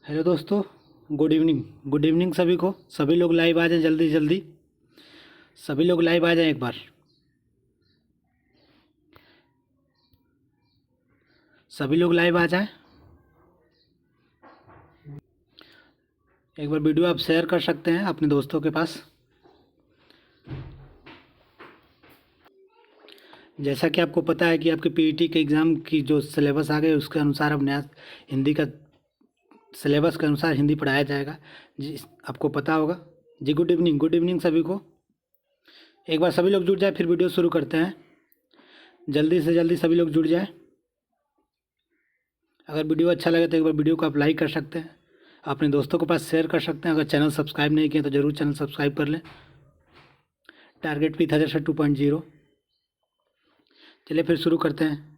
Hello दोस्तों। Good evening. Good evening सभी को। सभी लोग लाइव आ जाएं जल्दी जल्दी। सभी लोग लाइव आ जाएं एक बार। सभी लोग लाइव आ जाएं। एक बार वीडियो आप शेयर कर सकते हैं अपने दोस्तों के पास। जैसा कि आपको पता है कि आपके पीईटी के एग्ज़ाम की जो सिलेबस आ गए उसके अनुसार अब नया हिंदी का सिलेबस के अनुसार हिंदी पढ़ाया जाएगा। जी, आपको पता होगा। जी गुड इवनिंग। गुड इवनिंग सभी को। एक बार सभी लोग जुड़ जाए फिर वीडियो शुरू करते हैं। जल्दी से जल्दी सभी लोग जुड़ जाए। अगर वीडियो अच्छा लगे तो एक बार वीडियो को आप लाइक कर सकते हैं, अपने दोस्तों के पास शेयर कर सकते हैं। अगर चैनल सब्सक्राइब नहीं किए तो ज़रूर चैनल सब्सक्राइब कर लें। टारगेट भी था जैसे 2.0। चलिए फिर शुरू करते हैं।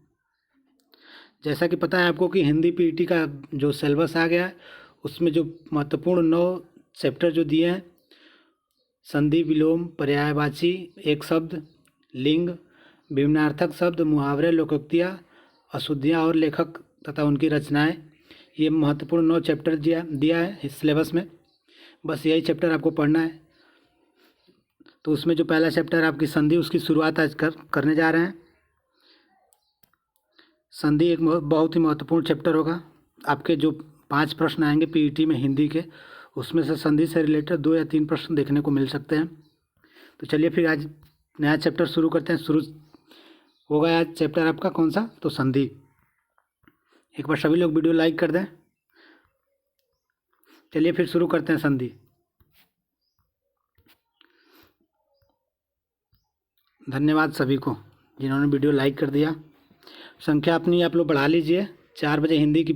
जैसा कि पता है आपको कि हिंदी पीईटी का जो सिलेबस आ गया है उसमें जो महत्वपूर्ण 9 चैप्टर जो दिए हैं, संधि, विलोम, पर्यायवाची, एक शब्द, लिंग, विभिन्नार्थक शब्द, मुहावरे, लोकोक्तियाँ, अशुद्धियाँ और लेखक तथा उनकी रचनाएं, ये महत्वपूर्ण 9 चैप्टर दिया है इस सिलेबस में। बस यही चैप्टर आपको पढ़ना है। तो उसमें जो पहला चैप्टर आपकी संधि, उसकी शुरुआत आज करने जा रहे हैं। संधि एक बहुत ही महत्वपूर्ण चैप्टर होगा। आपके जो 5 प्रश्न आएंगे पीईटी में हिंदी के, उसमें से संधि से रिलेटेड 2 या 3 प्रश्न देखने को मिल सकते हैं। तो चलिए फिर आज नया चैप्टर शुरू करते हैं। शुरू होगा आज चैप्टर आपका कौन सा? तो संधि। एक बार सभी लोग वीडियो लाइक कर दें। चलिए फिर शुरू करते हैं संधि। धन्यवाद सभी को जिन्होंने वीडियो लाइक कर दिया। संख्या अपनी आप लोग बढ़ा लीजिए। 4 बजे हिंदी की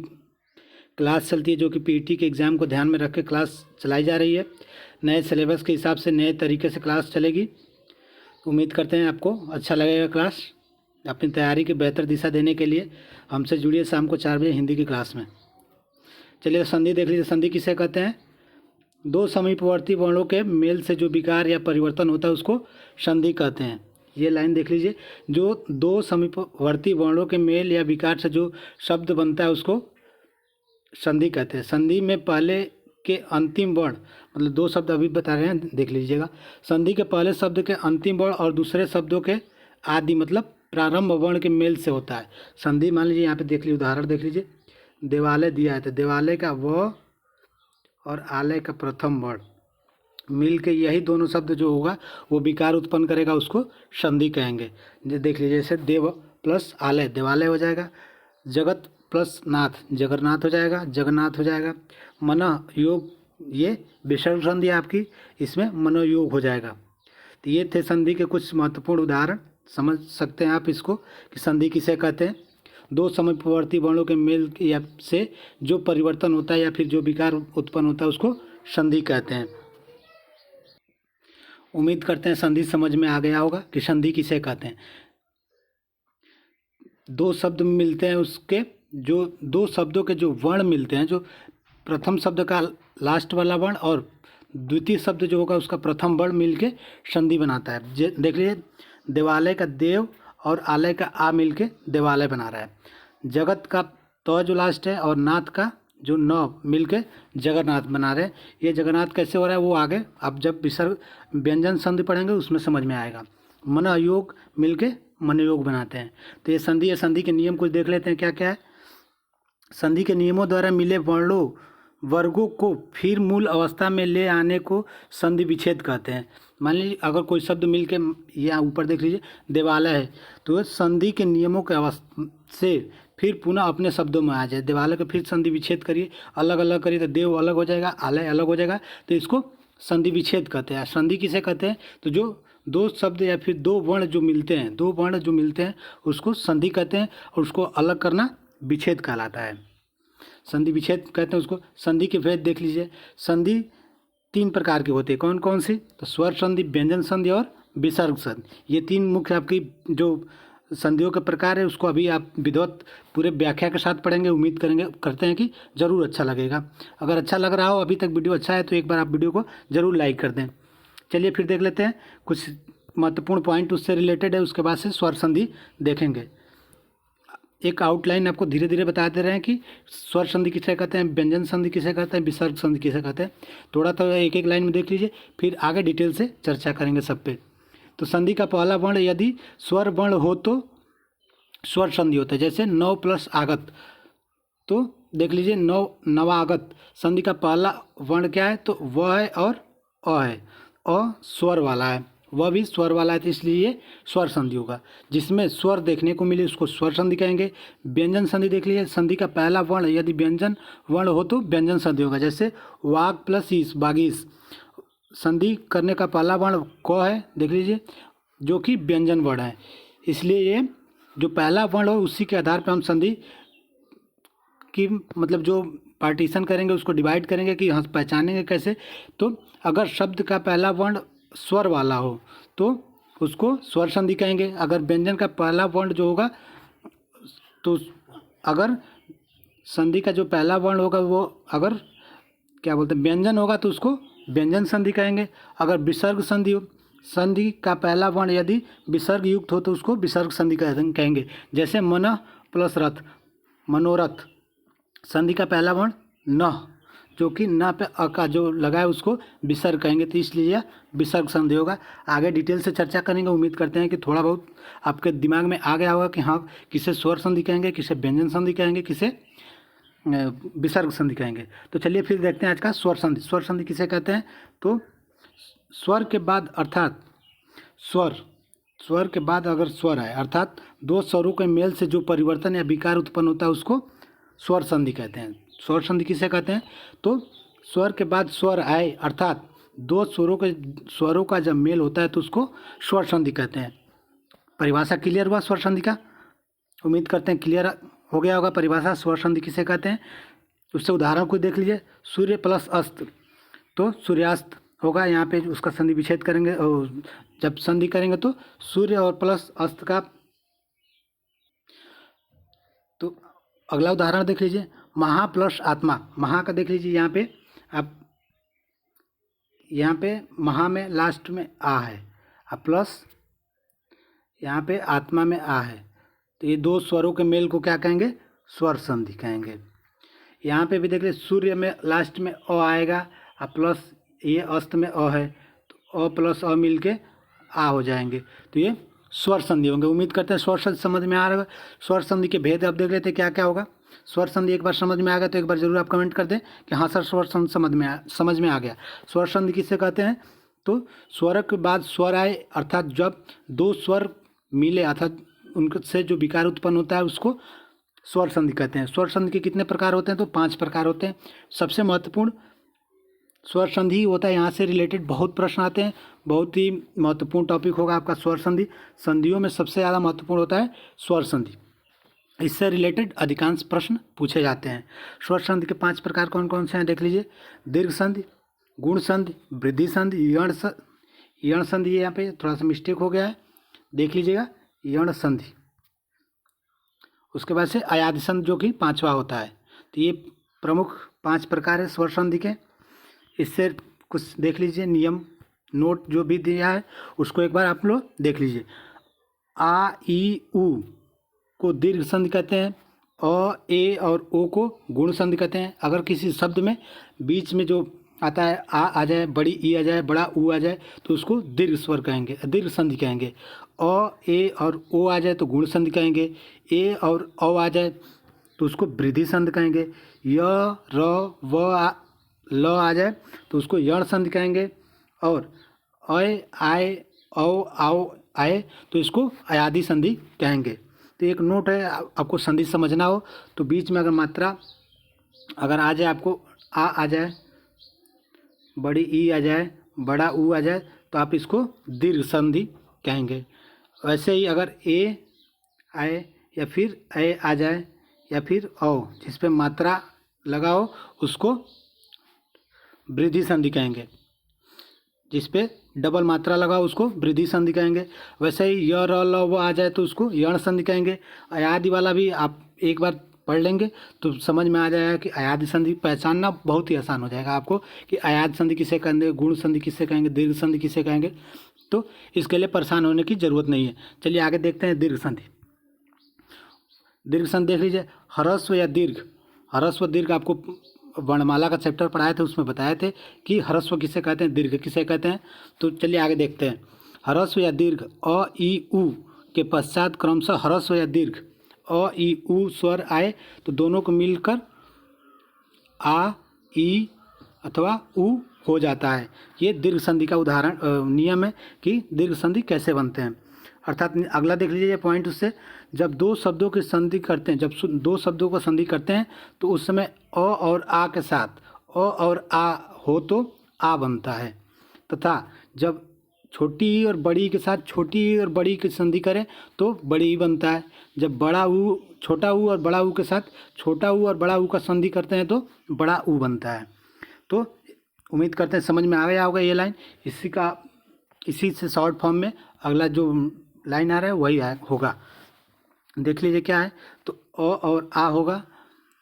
क्लास चलती है जो कि पीईटी के एग्ज़ाम को ध्यान में रख के क्लास चलाई जा रही है। नए सिलेबस के हिसाब से नए तरीके से क्लास चलेगी। उम्मीद करते हैं आपको अच्छा लगेगा क्लास। अपनी तैयारी की बेहतर दिशा देने के लिए हमसे जुड़िए शाम को 4 बजे हिंदी की क्लास में। चलिए संधि देख लीजिए। संधि किसे कहते हैं? 2 समीपवर्ती वर्णों के मेल से जो विकार या परिवर्तन होता है उसको संधि कहते हैं। ये लाइन देख लीजिए। जो 2 समीपवर्ती वर्णों के मेल या विकार से जो शब्द बनता है उसको संधि कहते हैं। संधि में पहले के अंतिम वर्ण, मतलब 2 शब्द अभी बता रहे हैं, देख लीजिएगा। संधि के पहले शब्द के अंतिम वर्ण और दूसरे शब्दों के आदि मतलब प्रारंभ वर्ण के मेल से होता है संधि। मान लीजिए यहाँ पे देख लीजिए, उदाहरण देख लीजिए। देवालय दिया है तो देवालय का व और आलय का प्रथम वर्ण मिल के यही दोनों शब्द जो होगा वो विकार उत्पन्न करेगा, उसको संधि कहेंगे। देख लीजिए, जैसे देव प्लस आलय देवालय हो जाएगा। जगत प्लस नाथ जगन्नाथ हो जाएगा, जगन्नाथ हो जाएगा। मन योग, ये विसर्ग संधि है आपकी, इसमें मनोयोग हो जाएगा। तो ये थे संधि के कुछ महत्वपूर्ण उदाहरण। समझ सकते हैं आप इसको कि संधि किसे कहते हैं। 2 समीपवर्ती वर्णों के मेल या से जो परिवर्तन होता है या फिर जो विकार उत्पन्न होता है उसको संधि कहते हैं। उम्मीद करते हैं संधि समझ में आ गया होगा कि संधि किसे कहते हैं। 2 शब्द मिलते हैं, उसके जो 2 शब्दों के जो वर्ण मिलते हैं, जो प्रथम शब्द का लास्ट वाला वर्ण और द्वितीय शब्द जो होगा उसका प्रथम वर्ण मिलके संधि बनाता है। देख लीजिए, देवालय का देव और आलय का आ मिलके देवालय बना रहा है। जगत का तो जो लास्ट है और नाथ का जो न मिलके जगन्नाथ बना रहे हैं। ये जगन्नाथ कैसे हो रहा है वो आगे आप जब विसर्ग व्यंजन संधि पढ़ेंगे उसमें समझ में आएगा। मन योग मिलके मनयोग बनाते हैं। तो ये संधि है। संधि के नियम कुछ देख लेते हैं क्या क्या है। संधि के नियमों द्वारा मिले वर्णों वर्गों को फिर मूल अवस्था में ले आने को संधि विच्छेद कहते हैं। मान लीजिए अगर कोई शब्द मिल के, यहाँ ऊपर देख लीजिए देवालय है, तो संधि के नियमों के अवस्था से फिर पुनः अपने शब्दों में आ जाए। देवालय का फिर संधि विच्छेद करिए, अलग अलग करिए तो देव अलग हो जाएगा, आलय अलग हो जाएगा, तो इसको संधि विच्छेद कहते हैं। संधि किसे कहते हैं? तो जो 2 शब्द या फिर 2 वर्ण जो मिलते हैं, 2 वर्ण जो मिलते हैं उसको संधि कहते हैं और उसको अलग करना विच्छेद कहलाता है। संधि विच्छेद कहते हैं उसको। संधि के भेद देख लीजिए। संधि 3 प्रकार की होती है। कौन कौन सी? तो स्वर संधि, व्यंजन संधि और विसर्ग संधि। ये 3 मुख्य आपकी जो संधियों के प्रकार है उसको अभी आप विधिवत पूरे व्याख्या के साथ पढ़ेंगे। उम्मीद करते हैं कि ज़रूर अच्छा लगेगा। अगर अच्छा लग रहा हो, अभी तक वीडियो अच्छा है, तो एक बार आप वीडियो को ज़रूर लाइक कर दें। चलिए फिर देख लेते हैं कुछ महत्वपूर्ण पॉइंट उससे रिलेटेड है, उसके बाद से स्वर संधि देखेंगे। एक आउटलाइन आपको धीरे धीरे बताते रहे हैं कि स्वर संधि किसे कहते हैं, व्यंजन संधि किसे कहते हैं, विसर्ग संधि किसे कहते हैं। थोड़ा तो एक एक लाइन में देख लीजिए, फिर आगे डिटेल से चर्चा करेंगे सब पे। तो संधि का पहला वर्ण यदि स्वर वर्ण हो तो स्वर संधि होता है। जैसे नव प्लस आगत, तो देख लीजिए नवागत संधि का पहला वर्ण क्या है, तो व है और अ है। अ स्वर वाला है, वह भी स्वर वाला है, तो इसलिए ये स्वर संधि होगा। जिसमें स्वर देखने को मिले उसको स्वर संधि कहेंगे। व्यंजन संधि देख लीजिए, संधि का पहला वर्ण यदि व्यंजन वर्ण हो तो व्यंजन संधि होगा। जैसे वाग प्लस ईस, बागीस, संधि करने का पहला वर्ण क है, देख लीजिए, जो कि व्यंजन वर्ण है। इसलिए ये जो पहला वर्ण हो उसी के आधार पर हम संधि की मतलब जो पार्टीशन करेंगे, उसको डिवाइड करेंगे कि हाँ पहचानेंगे कैसे। तो अगर शब्द का पहला वर्ण स्वर वाला हो तो उसको स्वर संधि कहेंगे। अगर व्यंजन का पहला वर्ण जो होगा, तो अगर संधि का जो पहला वर्ण होगा वो अगर क्या बोलते हैं व्यंजन होगा तो उसको व्यंजन संधि कहेंगे। अगर विसर्ग संधि हो, संधि का पहला वर्ण यदि विसर्ग युक्त हो तो उसको विसर्ग संधि कहेंगे। जैसे मन प्लस रथ, मनोरथ, संधि का पहला वर्ण न, जो कि न पे अ का जो लगा है उसको विसर्ग कहेंगे, तो इसलिए यह विसर्ग संधि होगा। आगे डिटेल से चर्चा करेंगे। उम्मीद करते हैं कि थोड़ा बहुत आपके दिमाग में आ गया होगा कि हाँ किसे स्वर संधि कहेंगे, किसे व्यंजन संधि कहेंगे, किसे विसर्ग संधि कहेंगे। तो चलिए फिर देखते हैं आज का स्वर संधि। स्वर संधि किसे कहते हैं, तो स्वर के बाद अर्थात स्वर के बाद अगर स्वर आए अर्थात दो स्वरों के मेल से जो परिवर्तन या विकार उत्पन्न होता है उसको स्वर संधि कहते हैं। स्वर संधि किसे कहते हैं, तो स्वर के बाद स्वर आए अर्थात दो स्वरों का जब मेल होता है तो उसको स्वर संधि कहते हैं। परिभाषा क्लियर हुआ स्वर संधि का? उम्मीद करते हैं क्लियर हो गया होगा परिभाषा स्वर संधि किसे कहते हैं। उससे उदाहरण को देख लीजिए, सूर्य प्लस अस्त, तो सूर्यास्त होगा। यहाँ पे उसका संधि विच्छेद करेंगे और जब संधि करेंगे तो सूर्य और प्लस अस्त का। तो अगला उदाहरण देख लीजिए, महा प्लस आत्मा। महा का देख लीजिए, यहाँ पे आप यहाँ पे महा में लास्ट में आ है और प्लस यहाँ पे आत्मा में आ है, तो ये दो स्वरों के मेल को क्या कहेंगे, स्वर संधि कहेंगे। यहाँ पे भी देख लीजिए, सूर्य में लास्ट में अ आएगा और प्लस ये अस्त में अ है, तो अ प्लस अ मिल के आ हो जाएंगे, तो ये स्वर संधि होंगे। उम्मीद करते हैं स्वर संधि समझ में आ रहा है। स्वर संधि के भेद अब देख लेते हैं क्या क्या होगा। स्वर संधि एक बार समझ में आ गया तो एक बार जरूर आप कमेंट कर दें कि हाँ सर स्वर संधि समझ में आ गया। स्वर संधि किसे कहते हैं, तो स्वर के बाद स्वर आए अर्थात जब दो स्वर मिले अर्थात उनसे जो विकार उत्पन्न होता है उसको स्वर संधि कहते हैं। स्वर संधि के कितने प्रकार होते हैं, तो 5 प्रकार होते हैं। सबसे महत्वपूर्ण स्वर संधि होता है। यहाँ से रिलेटेड बहुत प्रश्न आते हैं, बहुत ही महत्वपूर्ण टॉपिक होगा आपका स्वर संधि। संधियों में सबसे ज़्यादा महत्वपूर्ण होता है स्वर संधि, इससे रिलेटेड अधिकांश प्रश्न पूछे जाते हैं। स्वर संधि के 5 प्रकार कौन कौन से हैं देख लीजिए, दीर्घ संधि, गुण संधि, वृद्धि संधि, यण संधि। यहाँ पे थोड़ा सा मिस्टेक हो गया है, देख लीजिएगा, यण संधि। उसके बाद से अयादि संधि जो कि 5वां होता है। तो ये प्रमुख 5 प्रकार है स्वर संधि के। इससे कुछ देख लीजिए, नियम नोट जो भी दिया है उसको एक बार आप लोग देख लीजिए। आ ई उ को दीर्घ संधि कहते हैं, अ ए और ओ को गुण संधि कहते हैं। अगर किसी शब्द में बीच में जो आता है आ जाए, बड़ी ई आ जाए, बड़ा ऊ आ जाए तो उसको दीर्घ स्वर कहेंगे, दीर्घ संधि कहेंगे। अ ए और ओ आ जाए तो गुण संधि कहेंगे। ए और औ आ जाए तो उसको वृद्धि संधि कहेंगे। य र व ल आ जाए तो उसको यण संधि कहेंगे। और अय आए औ आओ आए तो इसको अयादि संधि कहेंगे। तो एक नोट है, आपको संधि समझना हो तो बीच में अगर मात्रा अगर आ जाए, आपको आ जाए, बड़ी ई आ जाए, बड़ा ऊ आ जाए तो आप इसको दीर्घ संधि कहेंगे। वैसे ही अगर ए आए या फिर ए आ जाए या फिर औ जिस पे मात्रा लगा हो उसको वृद्धि संधि कहेंगे। जिस पे डबल मात्रा लगा उसको वृद्धि संधि कहेंगे। वैसे ही य र ल व आ जाए तो उसको यण संधि कहेंगे। अयादि वाला भी आप एक बार पढ़ लेंगे तो समझ में आ जाएगा कि अयादि संधि पहचानना बहुत ही आसान हो जाएगा आपको कि अयादि संधि किसे कहेंगे, गुण संधि किसे कहेंगे, दीर्घ संधि किसे कहेंगे। तो इसके लिए परेशान होने की ज़रूरत नहीं है। चलिए आगे देखते हैं दीर्घ संधि। दीर्घ संधि देख लीजिए, ह्रस्व या दीर्घ। ह्रस्व दीर्घ आपको वर्णमाला का चैप्टर पढ़ाए थे, उसमें बताए थे कि ह्रस्व किसे कहते हैं, दीर्घ किसे कहते हैं। तो चलिए आगे देखते हैं। ह्रस्व या दीर्घ, अ ई उ के पश्चात क्रमशः ह्रस्व या दीर्घ अ ई उ स्वर आए तो दोनों को मिलकर आ ई अथवा उ हो जाता है। ये दीर्घ संधि का उदाहरण नियम है कि दीर्घ संधि कैसे बनते हैं। अर्थात अगला देख लीजिए पॉइंट उससे, जब दो शब्दों की संधि करते हैं, जब दो शब्दों को संधि करते हैं तो उस समय अ और आ के साथ अ और आ हो तो आ बनता है, तथा जब छोटी ई और बड़ी के साथ छोटी ई और बड़ी की संधि करें तो बड़ी ई बनता है। जब बड़ा ऊ, छोटा ऊ और बड़ा ऊ के साथ छोटा ऊ और बड़ा ऊ का संधि करते हैं तो बड़ा ऊ बनता है। तो उम्मीद करते हैं समझ में आ गया होगा ये लाइन। इसी से शॉर्ट फॉर्म में अगला जो लाइन आ रहा है वही होगा। देख लीजिए क्या है, तो अ और आ होगा।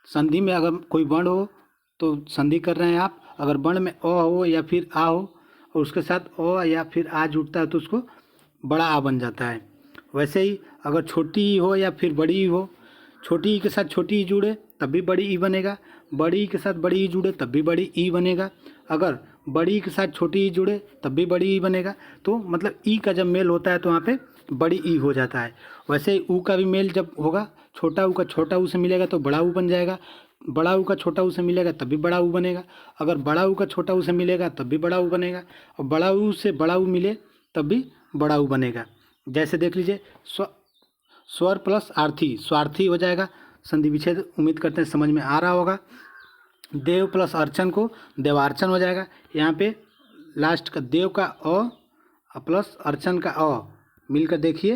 संधि में अगर कोई वर्ण हो तो संधि कर रहे हैं आप, अगर वर्ण में अ हो या फिर आ हो और उसके साथ अ या फिर आ जुड़ता है तो उसको बड़ा आ बन जाता है। वैसे ही अगर छोटी ई हो या फिर बड़ी ई हो, छोटी ई के साथ छोटी ई जुड़े तब भी बड़ी ई बनेगा, बड़ी ई के साथ बड़ी ई जुड़े तब भी बड़ी ई बनेगा, अगर बड़ी ई के साथ छोटी ई जुड़े तब भी बड़ी ई बनेगा। तो मतलब ई का जब मेल होता है तो वहाँ पे बड़ी ई हो जाता है। वैसे ही ऊ का भी मेल जब होगा, छोटा ऊ का छोटा ऊ से मिलेगा तो बड़ा ऊ बन जाएगा, बड़ा ऊ का छोटा ऊ से मिलेगा तब भी बड़ा ऊ बनेगा, अगर बड़ा ऊ का छोटा ऊ से मिलेगा तब भी बड़ा ऊ बनेगा, और बड़ा ऊ से बड़ा ऊ मिले तब भी बड़ा ऊ बनेगा। जैसे देख लीजिए स्वर प्लस आर्थी, स्वार्थी हो जाएगा। संधि विच्छेद उम्मीद करते हैं समझ में आ रहा होगा। देव प्लस अर्चन को देवार्चन हो जाएगा। यहाँ पे लास्ट का देव का अ प्लस अर्चन का अ मिलकर देखिए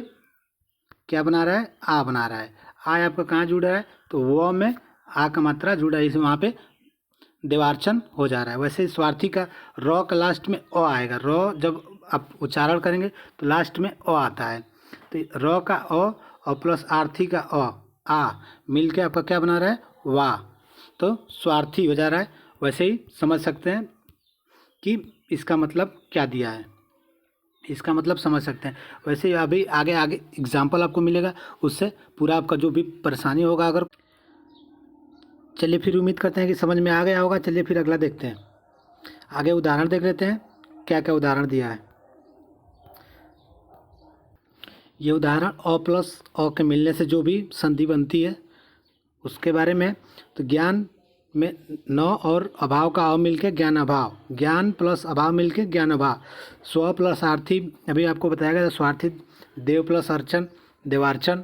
क्या बना रहा है, आ बना रहा है। आ आपका कहाँ जुड़ रहा है, तो व में आ का मात्रा जुड़ा है, इसे वहाँ पे देवार्चन हो जा रहा है। वैसे स्वार्थी का र का लास्ट में अ आएगा, र जब आप उच्चारण करेंगे तो लास्ट में अ आता है, तो र का अ और प्लस आर्थी का आ मिल के आपका क्या बना रहा है, वाह, तो स्वार्थी हो जा रहा है। वैसे ही समझ सकते हैं कि इसका मतलब क्या दिया है, इसका मतलब समझ सकते हैं। वैसे ही अभी आगे एग्जाम्पल आपको मिलेगा, उससे पूरा आपका जो भी परेशानी होगा अगर। चलिए फिर उम्मीद करते हैं कि समझ में आ गया होगा। चलिए फिर अगला देखते हैं, आगे उदाहरण देख लेते हैं क्या क्या उदाहरण दिया है। ये उदाहरण अ प्लस अ के मिलने से जो भी संधि बनती है उसके बारे में। तो ज्ञान में न और अभाव का अ मिलके ज्ञान अभाव, ज्ञान प्लस अभाव मिलके ज्ञान अभाव। स्व प्लस आर्थी अभी आपको बताया गया, स्वार्थी। देव प्लस अर्चन देवार्चन,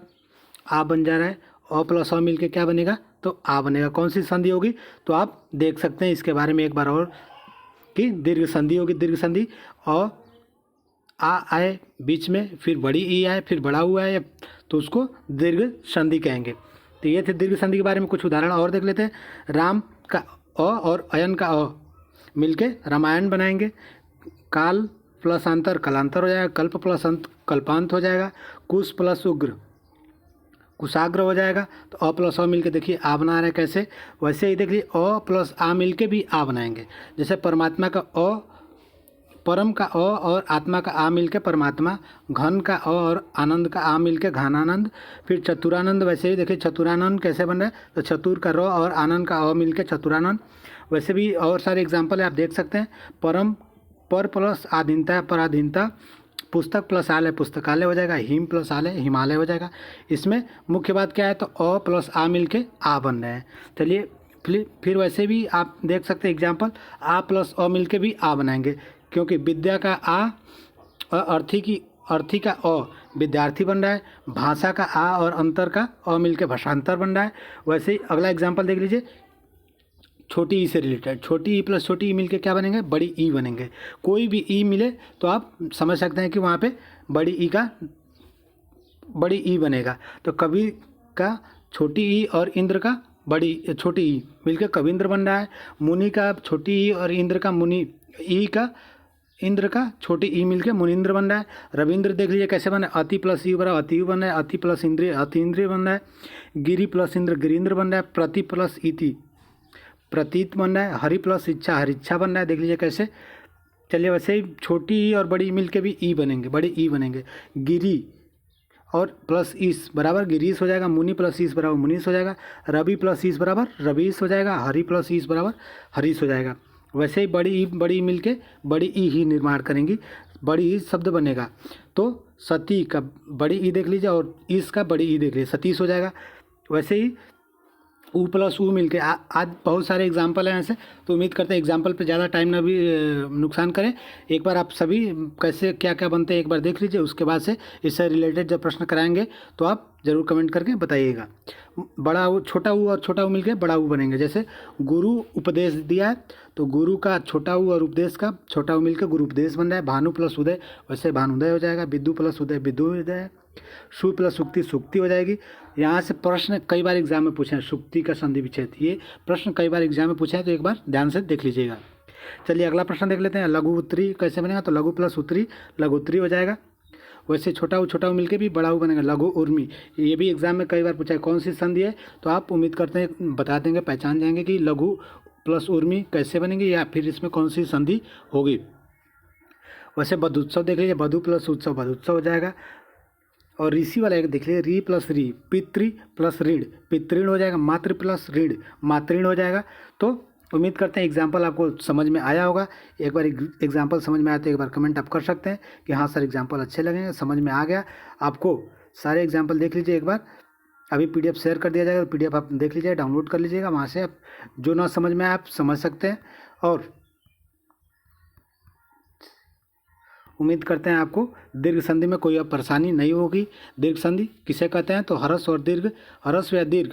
आ बन जा रहा है। अ प्लस अ मिलके क्या बनेगा, तो आ बनेगा। कौन सी संधि होगी, तो आप देख सकते हैं इसके बारे में एक बार और कि दीर्घ संधि होगी। दीर्घ संधि अ आ आए बीच में, फिर बड़ी ई आए, फिर बड़ा हुआ है तो उसको दीर्घ संधि कहेंगे। तो ये थे दीर्घ संधि के बारे में कुछ उदाहरण और देख लेते हैं। राम का अ और अयन का अ मिलके रामायण बनाएंगे। काल प्लस अंतर कलांतर हो जाएगा, कल्प प्लस अंत कल्पांत हो जाएगा, कुश प्लस उग्र कुशाग्र हो जाएगा। तो अ प्लस अ मिलके देखिए आ बना रहे हैं कैसे, वैसे ही देखिए अ प्लस आ मिलके भी आ बनाएंगे। जैसे परमात्मा का अ, परम का अ और आत्मा का आ मिलके परमात्मा, घन का अ और आनंद का आ मिलके घनानंद। फिर चतुरानंद, वैसे ही देखिए चतुरानंद कैसे बन रहा है, तो चतुर का र और आनंद का अ मिलके चतुरानंद। वैसे भी और सारे एग्जाम्पल आप देख सकते हैं। परम पर प्लस आधीनता पराधीनता, पुस्तक प्लस आलय पुस्तकालय हो जाएगा, हिम प्लस आलय हिमालय हो जाएगा। इसमें मुख्य बात क्या है, तो अ प्लस आ मिलके आ बन रहे हैं। चलिए फिर वैसे भी आप देख सकते हैं एग्जाम्पल, आ प्लस अ मिलके भी आ बनाएंगे, क्योंकि विद्या का आ और अर्थी का अ विद्यार्थी बन रहा है। भाषा का आ और अंतर का अ मिलके भाषांतर बन रहा है। वैसे ही अगला एग्जाम्पल देख लीजिए, छोटी ई से रिलेटेड, छोटी ई प्लस छोटी ई मिलके क्या बनेंगे, बड़ी ई बनेंगे। कोई भी ई मिले तो आप समझ सकते हैं कि वहाँ पे बड़ी ई बनेगा। तो कवि का छोटी ई और इंद्र का बड़ी छोटी ई मिलकर कविंद्र बन रहा है। मुनि का छोटी ई और इंद्र का मुनि, ई का इंद्र का छोटी ई मिलके मुनिंद्र बन रहा है। रविंद्र देख लीजिए कैसे बना है, अति प्लस ई बना अति बन रहा है, अति प्लस इंद्रिय अति इंद्रिय बन रहा है। गिरी प्लस इंद्र गिरींद्र बन रहा है। प्रति प्लस इति प्रतीत बन रहा है। हरि प्लस इच्छा हरिच्छा बन रहा है, देख लीजिए कैसे। चलिए वैसे ही छोटी ई और बड़ी ई मिल के भी ई बनेंगे, बड़े ई बनेंगे। गिरी और प्लस ईस बराबर गिरीश हो जाएगा, मुनि प्लस ईस बराबर मुनीस हो जाएगा, रवि प्लस ईस बराबर रवीश हो जाएगा, हरि प्लस ईस बराबर हरीश हो जाएगा। वैसे ही बड़ी ई मिल के बड़ी ई ही निर्माण करेंगी, बड़ी ई शब्द बनेगा। तो सती का बड़ी ई देख लीजिए और ईस का बड़ी ई देख लीजिए, सतीश हो जाएगा। वैसे ही ऊ प्लस ऊ मिल के आज बहुत सारे एग्जाम्पल हैं ऐसे, तो उम्मीद करते हैं एग्जाम्पल पे ज़्यादा टाइम ना भी नुकसान करें। एक बार आप सभी कैसे क्या क्या बनते हैं एक बार देख लीजिए, उसके बाद से इससे रिलेटेड जब प्रश्न कराएंगे तो आप ज़रूर कमेंट करके बताइएगा। बड़ा ऊ छोटा ऊ और छोटा ऊ मिल के बड़ा ऊ बनेंगे। जैसे गुरु उपदेश दिया है तो गुरु का छोटा ऊ और उपदेश का छोटा ऊ मिल के गुरु उपदेश बन रहा है। भानु प्लस उदय वैसे भानुदय हो जाएगा, विद्यु प्लस उदय विद्युदय, सु प्लस सुक्ति सुक्ति हो जाएगी। यहाँ से प्रश्न कई बार एग्जाम में पूछे हैं, सुक्ति का संधि विच्छेद, ये प्रश्न कई बार एग्जाम में पूछा है, तो एक बार ध्यान से देख लीजिएगा। चलिए अगला प्रश्न देख लेते हैं। लघु उत्तरी कैसे बनेगा, तो लघु प्लस उत्तरी लघुत्तरी हो जाएगा। वैसे छोटा ऊ मिलके भी बड़ा ऊ बनेगा, लघु उर्मी। ये भी एग्जाम में कई बार पूछा है कौन सी संधि है, तो आप उम्मीद करते हैं बता देंगे, पहचान जाएंगे कि लघु प्लस उर्मी कैसे बनेंगे या फिर इसमें कौन सी संधि होगी। वैसे बधुत्सव देख लीजिए, बधु प्लस उत्सव बधुत्सव हो जाएगा। और ऋषि वाला एक देख लीजिए, री प्लस री पितृ प्लस ऋण पितृण हो जाएगा, मातृ प्लस ऋण मातृण हो जाएगा। तो उम्मीद करते हैं एग्जाम्पल आपको समझ में आया होगा। एक बार एग्जाम्पल समझ में आया तो एक बार कमेंट आप कर सकते हैं कि हाँ सर एग्जाम्पल अच्छे लगेंगे, समझ में आ गया आपको। सारे एग्जाम्पल देख लीजिए एक बार, अभी पीडीएफ शेयर कर दिया जाएगा, पीडीएफ आप देख लीजिए, डाउनलोड कर लीजिएगा, वहाँ से आप जो ना समझ में आए आप समझ सकते हैं। और उम्मीद करते हैं आपको दीर्घ संधि में कोई अब परेशानी नहीं होगी। दीर्घ संधि किसे कहते हैं, तो हरस और दीर्घ, हरस या दीर्घ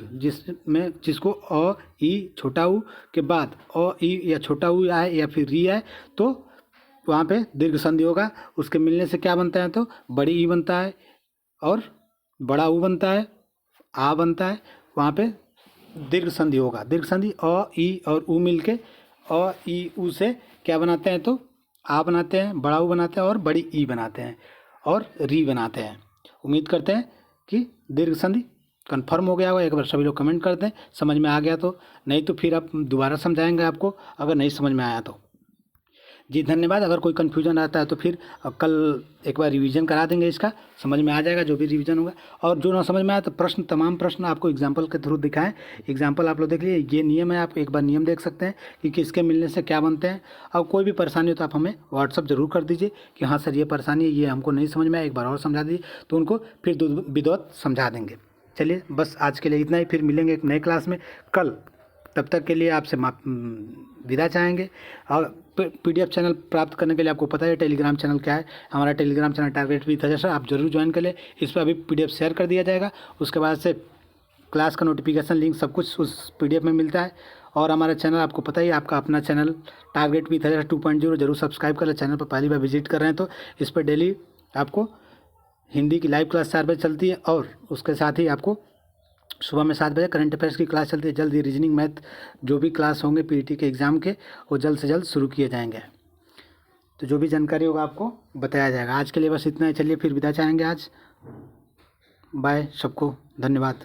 जिसको अ ई छोटा ऊ के बाद अ ई या छोटा ऊ आए या फिर री आए तो वहाँ पे दीर्घ संधि होगा। उसके मिलने से क्या बनता है, तो बड़ी ई बनता है और बड़ा ऊ बनता है, आ बनता है, वहाँ पे दीर्घ संधि होगा। दीर्घ संधि अ ई और ऊ मिल के अ ई ऊ से क्या बनाते हैं, तो आ बनाते हैं, बड़ा ऊ बनाते हैं और बड़ी ई बनाते हैं और री बनाते हैं। उम्मीद करते हैं कि दीर्घ संधि कन्फर्म हो गया होगा। एक बार सभी लोग कमेंट कर दें समझ में आ गया तो, नहीं तो फिर आप दोबारा समझाएंगे आपको अगर नहीं समझ में आया तो। जी धन्यवाद। अगर कोई कन्फ्यूजन आता है तो फिर कल एक बार रिवीजन करा देंगे, इसका समझ में आ जाएगा जो भी रिवीजन होगा। और जो ना समझ में आया तो प्रश्न तमाम प्रश्न आपको एग्जाम्पल के थ्रू दिखाएं। एग्जाम्पल आप लोग देख लीजिए, ये नियम है, आप एक बार नियम देख सकते हैं कि किसके मिलने से क्या बनते हैं। और कोई भी परेशानी हो तो आप हमें व्हाट्सअप जरूर कर दीजिए कि हाँ सर ये परेशानी है, ये हमको नहीं समझ में आया, एक बार और समझा दीजिए, तो उनको फिर विदवत समझा देंगे। चलिए बस आज के लिए इतना ही, फिर मिलेंगे एक नए क्लास में कल। तब तक के लिए आपसे विदा चाहेंगे। और पीडीएफ चैनल प्राप्त करने के लिए आपको पता है टेलीग्राम चैनल क्या है। हमारा Telegram channel target with Ajay sir, आप जरूर ज्वाइन कर लें। इस पर अभी पीडीएफ शेयर कर दिया जाएगा, उसके बाद से क्लास का नोटिफिकेशन लिंक सब कुछ उस पीडीएफ में मिलता है। और हमारा चैनल आपको पता ही, आपका अपना चैनल टारगेट विद अजय 2.0 जरूर सब्सक्राइब कर लें। चैनल पर पहली बार विजिट कर रहे हैं तो इस पर डेली आपको हिंदी की लाइव क्लास 4 बजे चलती है और उसके साथ ही आपको सुबह में 7 बजे करंट अफेयर्स की क्लास चलती है। जल्द ही रीजनिंग मैथ जो भी क्लास होंगे पीईटी के एग्ज़ाम के, वो जल्द से जल्द शुरू किए जाएंगे। तो जो भी जानकारी होगा आपको बताया जाएगा। आज के लिए बस इतना ही, चलिए फिर विदा चाहेंगे आज। बाय सबको, धन्यवाद।